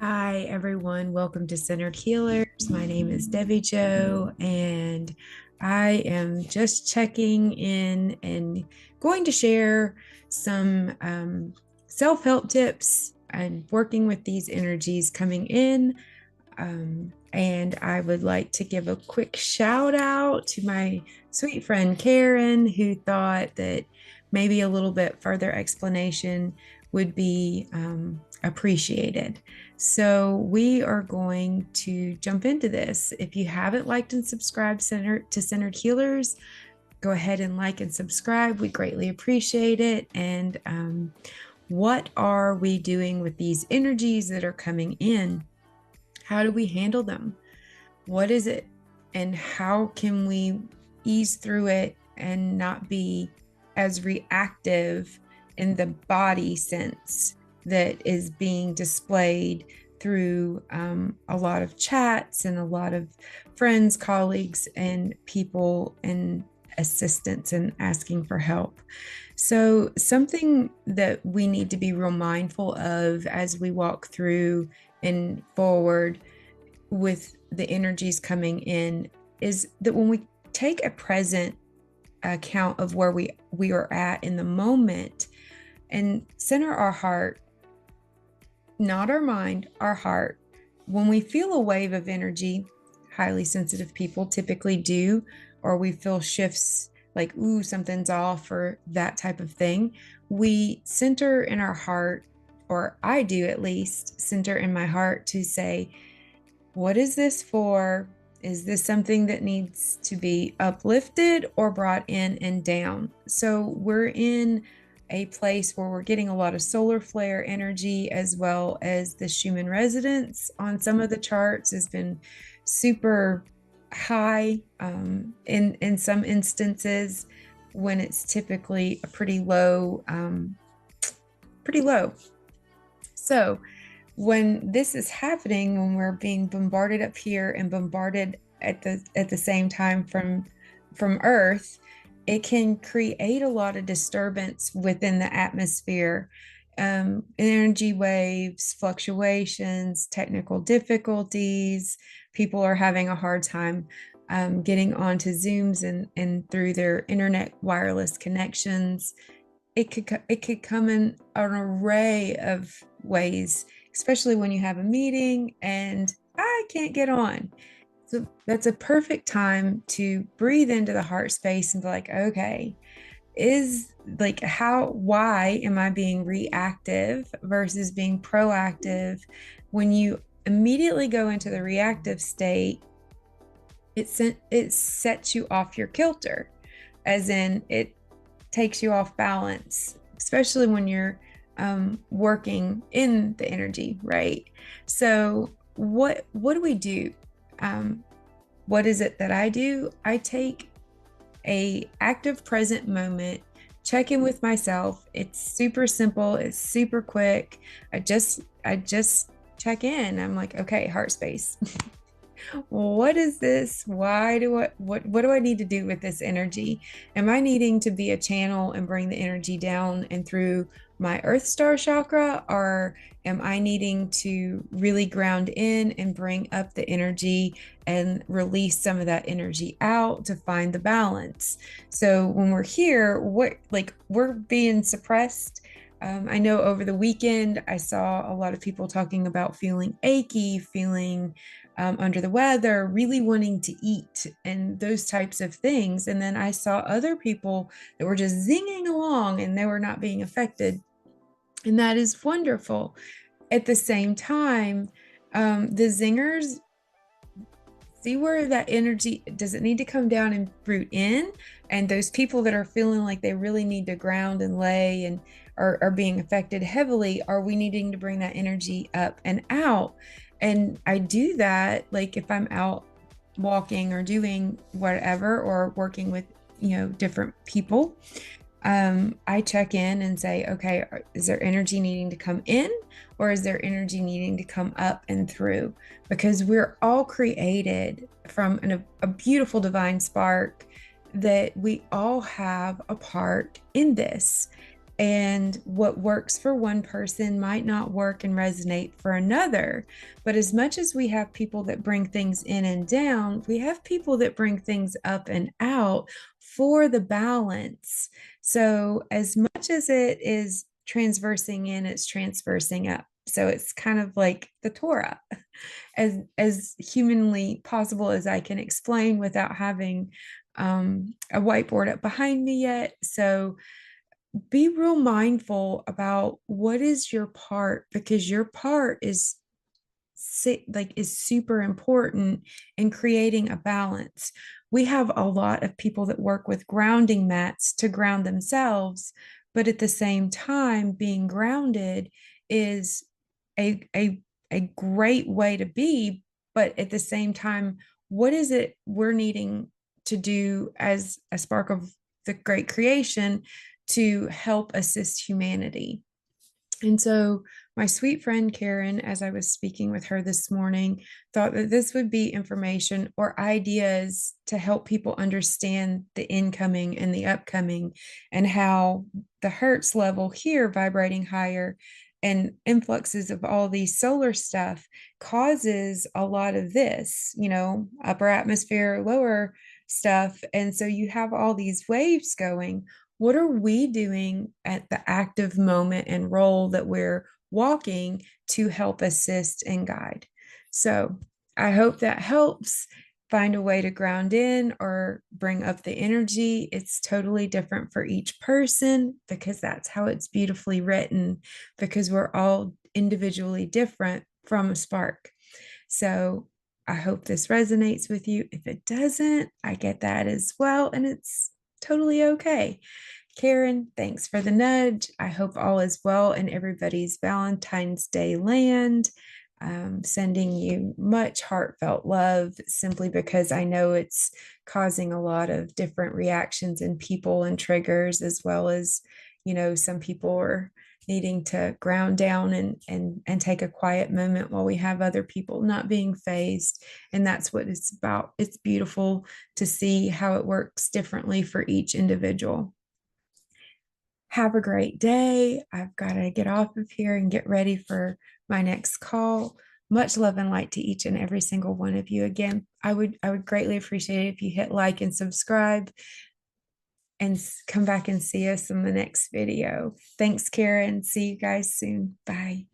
Hi, everyone. Welcome to Centered Healers. My name is Debbie Joe, and I am just checking in and going to share some self help tips and working with these energies coming in. And I would like to give a quick shout out to my sweet friend Karen, who thought that maybe a little bit further explanation would be appreciated. So we are going to jump into this. If you haven't liked and subscribed to Centered Healers, go ahead and like and subscribe. We greatly appreciate it. And what are we doing with these energies that are coming in? How do we handle them? What is it? And how can we ease through it and not be as reactive in the body sense that is being displayed through a lot of chats and a lot of friends, colleagues, and people and assistants and asking for help. So, something that we need to be real mindful of as we walk through and forward with the energies coming in is that when we take a present account of where we are at in the moment and center our heart, not our mind, our heart. When we feel a wave of energy, highly sensitive people typically do, or we feel shifts like, ooh, something's off, or that type of thing, we center in our heart, or I do at least, center in my heart to say, what is this for? Is this something that needs to be uplifted or brought in and down? So we're in a place where we're getting a lot of solar flare energy, as well as the Schumann resonance on some of the charts has been super high in some instances, when it's typically a pretty low. So when this is happening, when we're being bombarded up here and bombarded at the same time from Earth, it can create a lot of disturbance within the atmosphere. Energy waves, fluctuations, technical difficulties. People are having a hard time getting onto Zooms and through their internet wireless connections. It could come in an array of ways, especially when you have a meeting and I can't get on. So that's a perfect time to breathe into the heart space and be like, okay, is like, why am I being reactive versus being proactive? When you immediately go into the reactive state, it sets you off your kilter, as in it takes you off balance, especially when you're working in the energy, right? So what do we do? What is it that I do? I take a active present moment, check in with myself. It's super simple. It's super quick. I just check in. I'm like, okay, heart space. What is this? Why do I, what do I need to do with this energy? Am I needing to be a channel and bring the energy down and through my earth star chakra, or am I needing to really ground in and bring up the energy and release some of that energy out to find the balance? So when we're here, we're being suppressed. I know over the weekend I saw a lot of people talking about feeling achy, feeling under the weather, really wanting to eat, and those types of things. And then I saw other people that were just zinging along and they were not being affected. And that is wonderful. At the same time, the zingers, see where that energy does it need to come down and root in, and those people that are feeling like they really need to ground and lay and are being affected heavily, are we needing to bring that energy up and out? And I do that, like if I'm out walking or doing whatever, or working with different people, I check in and say, okay, is there energy needing to come in, or is there energy needing to come up and through? Because we're all created from a beautiful divine spark, that we all have a part in this. And what works for one person might not work and resonate for another. But as much as we have people that bring things in and down, we have people that bring things up and out for the balance. So, as much as it is transversing in, it's transversing up. So, it's kind of like the Torah, as humanly possible as I can explain without having a whiteboard up behind me yet. So, be real mindful about what is your part, because your part is is super important in creating a balance. We have a lot of people that work with grounding mats to ground themselves, but at the same time, being grounded is a a, a great way to be. But at the same time, what is it we're needing to do as a spark of the great creation to help assist humanity? And so, my sweet friend Karen, as I was speaking with her this morning, thought that this would be information or ideas to help people understand the incoming and the upcoming, and how the Hertz level here vibrating higher and influxes of all these solar stuff causes a lot of this, upper atmosphere, lower stuff. And so you have all these waves going. What are we doing at the active moment and role that we're walking to help assist and guide? So I hope that helps. Find a way to ground in or bring up the energy. It's totally different for each person, because that's how it's beautifully written, because we're all individually different from a spark. So I hope this resonates with you. If it doesn't, I get that as well, and it's totally okay. Karen, thanks for the nudge. I hope all is well in everybody's Valentine's Day land. Sending you much heartfelt love, simply because I know it's causing a lot of different reactions in people and triggers, as well as, some people are needing to ground down and take a quiet moment, while we have other people not being phased. And that's what it's about. It's beautiful to see how it works differently for each individual. Have a great day. I've got to get off of here and get ready for my next call. Much love and light to each and every single one of you. Again, I would greatly appreciate it if you hit like and subscribe, and come back and see us in the next video. Thanks, Karen. See you guys soon. Bye.